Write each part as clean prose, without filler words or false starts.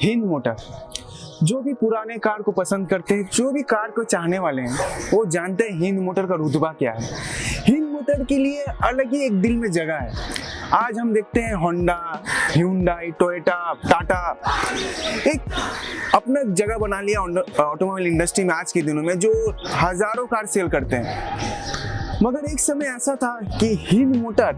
Hind motor. जो भी पुराने कार को पसंद करते हैं, जो भी कार को चाहने वाले हैं, वो जानते हैं हिंद मोटर का रुतबा क्या है। हिंद मोटर के लिए अलग ही एक दिल में जगह है। आज हम देखते हैं होंडा, ह्यूंडई, टोयोटा, टाटा एक अपना जगह बना लिया ऑटोमोबाइल इंडस्ट्री में आज के दिनों में, जो हजारों कार सेल करते हैं। मगर एक समय ऐसा था कि हिंद मोटर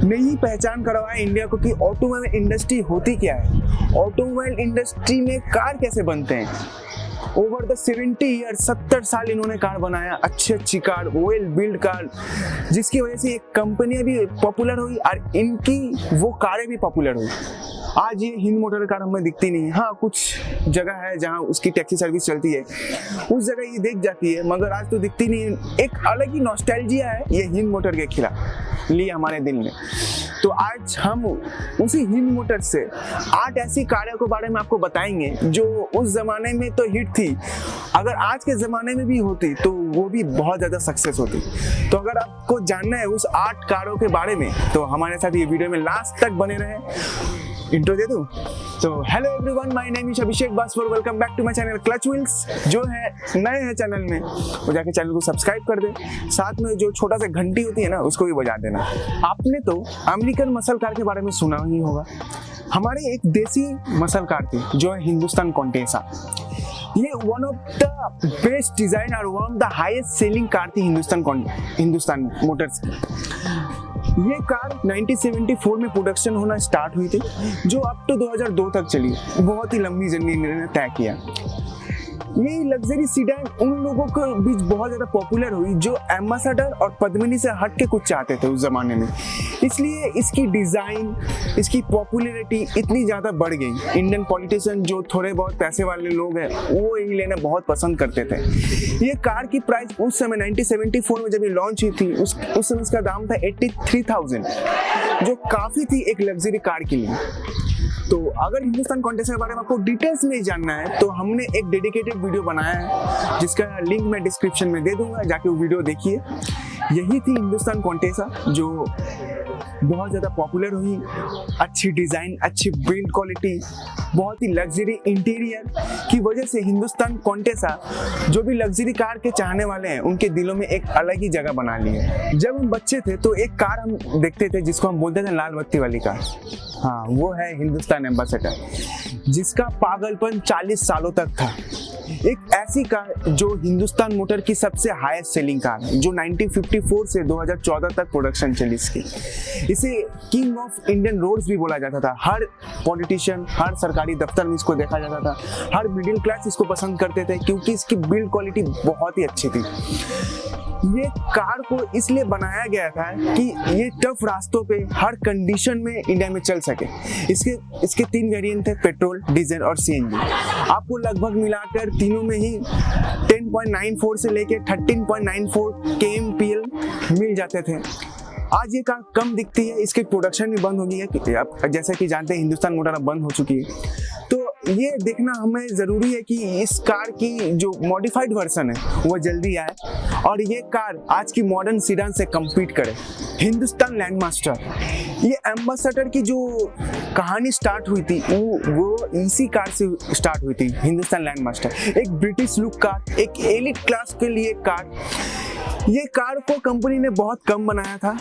ने ही पहचान करवाया इंडिया को कि ऑटोमोबाइल इंडस्ट्री होती क्या है, ऑटोमोबाइल इंडस्ट्री में कार कैसे बनते हैं। ओवर द 70 ईयर 70 साल इन्होंने कार बनाया, अच्छी कार, वेल बिल्ड कार, जिसकी वजह से ये कंपनियां भी पॉपुलर हुई और इनकी वो कारें भी पॉपुलर हुई। आज ये हिंद मोटर कार हमें दिखती नहीं। हाँ, कुछ जगह है जहाँ उसकी टैक्सी सर्विस चलती है, उस जगह ये दिख जाती है, मगर आज तो दिखती नहीं। एक अलग ही नॉस्टैल्जिया है ये हिंद मोटर के खिलाफ लिए हमारे दिल में। तो आज हम उसी हिंद मोटर से 8 ऐसी कारों के बारे में आपको बताएंगे जो उस जमाने में तो हिट थी, अगर आज के जमाने में भी होती तो वो भी बहुत ज्यादा सक्सेस होती। तो अगर आपको जानना है उस 8 कारों के बारे में तो हमारे साथ ये वीडियो में लास्ट तक बने रहे। इंट्रो दे दूं तो hello everyone, my name is Abhishek Baswar, welcome back to my channel Clutch Wheels. जो है नए हैं चैनल में वो जाके चैनल को सब्सक्राइब कर दे, साथ में जो छोटा सा घंटी होती है ना उसको भी बजा देना। आपने तो अमेरिकन मसल कार के बारे में सुना ही होगा। हमारे एक देसी मसल कार थी जो है हिंदुस्तान कॉन्टेसा। ये one of the best design और one of the highest selling car थी हिंदुस्तान मोटर्स की। ये कार 1974 में प्रोडक्शन होना स्टार्ट हुई थी, जो अप टू 2002 तक चली। बहुत ही लंबी जर्नी इन्होंने तय किया। ये लग्जरी सीडान उन लोगों के बीच बहुत ज्यादा पॉपुलर हुई जो एम्बेसडर और पद्मिनी से हट के कुछ चाहते थे उस जमाने में। इसलिए इसकी डिजाइन, इसकी पॉपुलैरिटी इतनी ज्यादा बढ़ गई। इंडियन पॉलिटिशियन जो थोड़े बहुत पैसे वाले लोग हैं वो ये लेना बहुत पसंद करते थे। ये कार की प्राइस उस समय 1974 में जब ये लॉन्च हुई थी उस समय इसका दाम था 83,000, जो काफी थी एक लग्जरी कार के लिए। तो अगर हिंदुस्तान कॉन्टेसा के बारे में आपको डिटेल्स में जानना है तो हमने एक डेडिकेटेड वीडियो बनाया है जिसका लिंक मैं डिस्क्रिप्शन में दे दूंगा, जाके वो वीडियो देखिए। यही थी हिंदुस्तान कॉन्टेसा जो बहुत ज़्यादा पॉपुलर हुई। अच्छी डिज़ाइन, अच्छी बिल्ड क्वालिटी, बहुत ही लग्जरी इंटीरियर की वजह से हिंदुस्तान कॉन्टेसा जो भी लग्जरी कार के चाहने वाले हैं उनके दिलों में एक अलग ही जगह बना ली है। जब हम बच्चे थे तो एक कार हम देखते थे जिसको हम बोलते थे लाल बत्ती वाली कार। हाँ, वो है हिंदुस्तान एम्बेसडर, जिसका पागलपन 40 सालों तक था। एक ऐसी कार जो हिंदुस्तान मोटर की सबसे हाईएस्ट सेलिंग कार है, जो 1954 से 2014 तक प्रोडक्शन चली इसकी। इसे किंग ऑफ इंडियन रोड्स भी बोला जाता था। हर पॉलिटिशियन, हर सरकारी दफ्तर में इसको देखा जाता था। हर मिडिल क्लास इसको पसंद करते थे क्योंकि इसकी बिल्ड क्वालिटी बहुत ही अच्छी थी। ये कार को इसलिए बनाया गया था कि ये टफ रास्तों पे हर कंडीशन में इंडिया में चल सके। इसके 3 वेरिएंट थे, पेट्रोल, डीजल और सीएनजी। आपको लगभग मिलाकर तीनों में ही 10.94 से लेके 13.94 kmpl मिल जाते थे। आज ये कार कम दिखती है, इसकी प्रोडक्शन भी बंद हो गई है। आप जैसा कि जानते हैं हिंदुस्तान मोटर अब बंद हो चुकी है। तो ये देखना हमें ज़रूरी है कि इस कार की जो मॉडिफाइड वर्जन है वो जल्दी आए और ये कार आज की मॉडर्न सीडान से कम्पीट करे। हिंदुस्तान लैंडमास्टर, ये एम्बेसडर की जो कहानी स्टार्ट हुई थी वो इसी कार से स्टार्ट हुई थी। हिंदुस्तान लैंडमास्टर एक ब्रिटिश लुक कार, एक एलिट क्लास के लिए कार। ये कार को कंपनी ने बहुत कम बनाया था।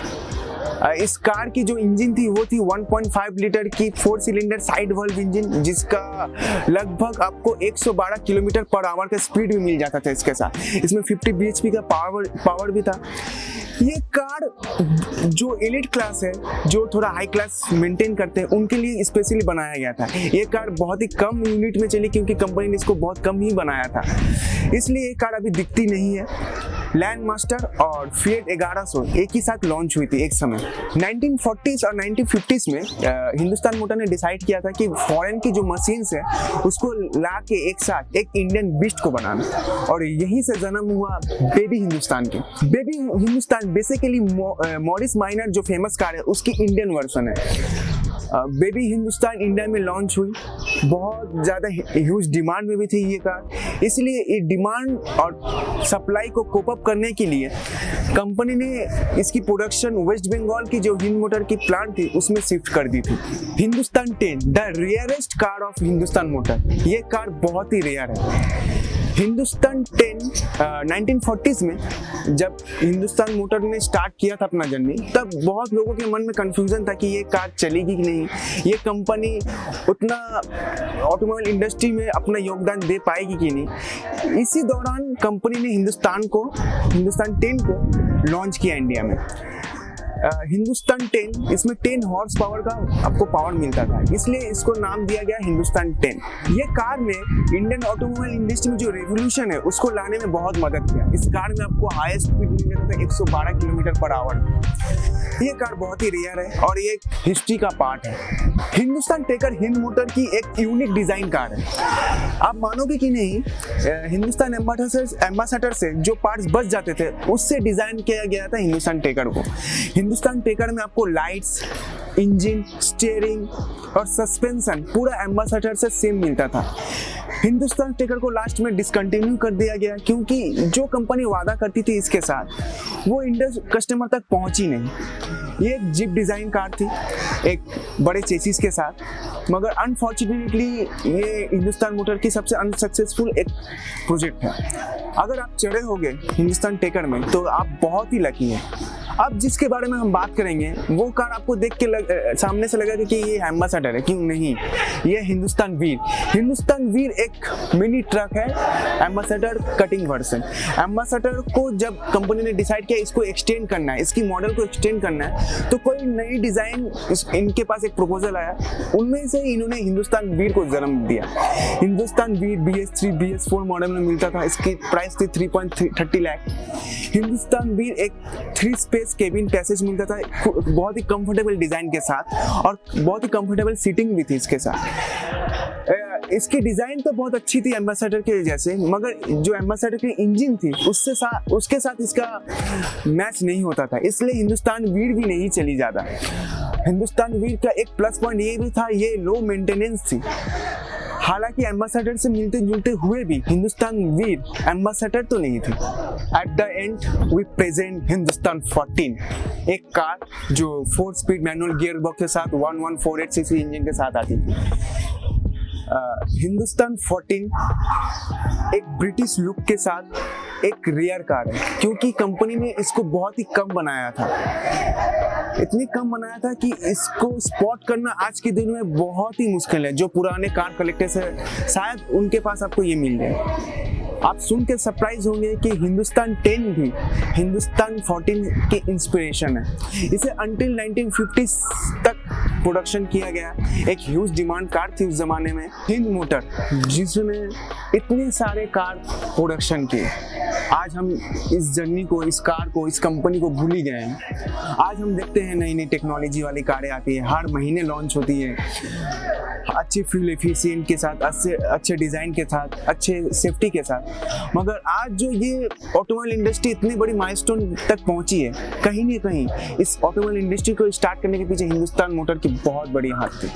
इस कार की जो इंजन थी वो थी 1.5 लीटर की 4 सिलेंडर साइड वाल्व इंजन, जिसका लगभग आपको 112 किलोमीटर पर आवर का स्पीड भी मिल जाता था इसके साथ। इसमें 50 bhp का पावर भी था। ये कार जो एलिट क्लास है, जो थोड़ा हाई क्लास मेंटेन करते हैं, उनके लिए स्पेशली बनाया गया था। ये कार बहुत ही कम यूनिट में चली क्योंकि कंपनी ने इसको बहुत कम ही बनाया था, इसलिए ये कार अभी दिखती नहीं है। लैंडमास्टर और फिएट 1100 एक ही साथ लॉन्च हुई थी एक समय 1940s और 1950s में। हिंदुस्तान मोटर ने डिसाइड किया था कि फॉरेन की जो मशीन्स है उसको ला के एक साथ एक इंडियन बीस्ट को बनाना, और यहीं से जन्म हुआ बेबी हिंदुस्तान की। Baby Hindustan basically Morris minor जो फेमस कार है उसकी इंडियन वर्जन है। बेबी हिंदुस्तान इंडिया में लॉन्च हुई, बहुत ज़्यादा ह्यूज डिमांड में भी थी ये कार। इसलिए ये डिमांड और सप्लाई को कोप अप करने के लिए कंपनी ने इसकी प्रोडक्शन वेस्ट बंगाल की जो हिंद मोटर की प्लांट थी उसमें शिफ्ट कर दी थी। Hindustan 10 the rarest car of Hindustan motor, ये कार बहुत ही रेयर है। हिंदुस्तान 10 1940s में जब हिंदुस्तान मोटर ने स्टार्ट किया था अपना जर्नी, तब बहुत लोगों के मन में कंफ्यूजन था कि ये कार चलेगी कि नहीं, ये कंपनी उतना ऑटोमोबाइल इंडस्ट्री में अपना योगदान दे पाएगी कि नहीं। इसी दौरान कंपनी ने हिंदुस्तान 10 को लॉन्च किया इंडिया में। हिंदुस्तान 10 इसमें 10 हॉर्स पावर का आपको पावर मिलता था, इसलिए इसको नाम दिया गया हिंदुस्तान 10। ये कार ने इंडियन ऑटोमोबाइल इंडस्ट्री में जो रेवोल्यूशन है उसको लाने में बहुत मदद किया। इस कार में आपको हाईएस्ट स्पीड मिल जाता था 112 किलोमीटर पर आवर। ये कार बहुत ही रेयर है और ये हिस्ट्री का पार्ट है। हिंदुस्तान टेकर हिंद मोटर की एक यूनिक डिजाइन कार है। आप मानोगे कि नहीं, हिंदुस्तान एम्बेसडर से जो पार्ट्स बच जाते थे उससे डिजाइन किया गया था हिंदुस्तान टेकर को। हिंदुस्तान टेकर में आपको लाइट्स, इंजन, स्टीयरिंग और सस्पेंशन पूरा एम्बेसडर से सेम मिलता था। हिंदुस्तान टेकर को लास्ट में डिसकंटिन्यू कर दिया गया क्योंकि जो कंपनी वादा करती थी इसके साथ वो कस्टमर तक पहुंची नहीं। ये एक जीप डिजाइन कार थी एक बड़े चेसिस के साथ, मगर अनफॉर्चुनेटली ये हिंदुस्तान मोटर की सबसे अनसक्सेसफुल एक प्रोजेक्ट है। अगर आप चढ़े होंगे हिंदुस्तान टेकर में तो आप बहुत ही लकी हैं। अब जिसके बारे में हम बात करेंगे वो कार आपको देख के सामने से लगेगा कि ये एम्बेसडर है, क्यों नहीं, ये हिंदुस्तान वीर। हिंदुस्तान वीर एक मिनी ट्रक है, एम्बेसडर कटिंग वर्जन। एम्बेसडर को जब कंपनी ने डिसाइड किया इसको एक्सटेंड करना है, इसकी मॉडल को एक्सटेंड करना है, तो कोई नई डिजाइन इनके पास एक प्रपोजल आया, उनमें से इन्होंने हिंदुस्तान वीर को जन्म दिया। हिंदुस्तान वीर BS3 BS4 मॉडल में मिलता था, इसकी प्राइस थी 3.30 लाख। हिंदुस्तान वीर एक 3 स्पेस केबिन पैसेज मिलता था बहुत ही कंफर्टेबल डिजाइन के साथ और बहुत ही कंफर्टेबल सीटिंग भी थी इसके साथ। इसकी डिजाइन तो बहुत अच्छी थी एम्बेसडर के जैसे, मगर जो एम्बेसडर की इंजन थी उसके साथ इसका मैच नहीं होता था, इसलिए हिंदुस्तान वीर भी नहीं चली ज्यादा। हिंदुस्तान वीर का एक प्लस पॉइंट ये भी था, ये लो मेंटेनेंस थी। हालांकि एम्बेसडर से मिलते जुलते हुए भी हिंदुस्तान वीर एम्बेसडर तो नहीं थी। At the end we present Hindustan 14, एक कार जो 4 स्पीड मैनुअल गियर बॉक्स के साथ 1148 सीसी इंजन के साथ आती थी। हिंदुस्तान 14 एक ब्रिटिश लुक के साथ एक रेयर कार है क्योंकि कंपनी ने इसको बहुत ही कम बनाया था, इतनी कम बनाया था कि इसको स्पॉट करना आज के दिन में बहुत ही मुश्किल है। जो पुराने कार कलेक्टर्स है शायद उनके पास आपको ये मिल जाए। आप सुन के सरप्राइज होंगे कि हिंदुस्तान 10 भी हिंदुस्तान 14 की इंस्पिरेशन है। इसे अंटिल 1950s तक प्रोडक्शन किया गया। एक ह्यूज डिमांड कार थी उस जमाने में हिंद मोटर, जिसने इतने सारे कार प्रोडक्शन किए। आज हम इस जर्नी को, इस कार को, इस कंपनी को भूल ही गए हैं। आज हम देखते हैं नई नई टेक्नोलॉजी वाली कारें आती है, हर महीने लॉन्च होती है, अच्छे फ्यूल एफिशिएंट के साथ, अच्छे डिजाइन के साथ, अच्छे सेफ्टी के साथ। मगर आज जो ये ऑटोमोबाइल इंडस्ट्री इतनी बड़ी माइलस्टोन तक पहुंची है, कहीं ना कहीं इस ऑटोमोबाइल इंडस्ट्री को स्टार्ट करने के पीछे हिंदुस्तान मोटर की बहुत बड़ी हाथ थी।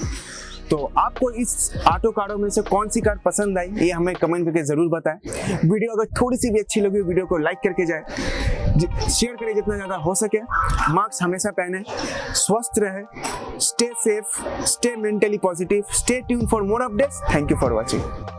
तो आपको इस ऑटो कारों में से कौन सी कार पसंद आई ये हमें कमेंट करके जरूर बताएं। वीडियो अगर थोड़ी सी भी अच्छी लगी वीडियो को लाइक करके जाए, शेयर करें जितना ज़्यादा हो सके। मास्क हमेशा पहने, स्वस्थ रहे, stay safe, stay mentally positive, stay tune for more updates. Thank you for watching.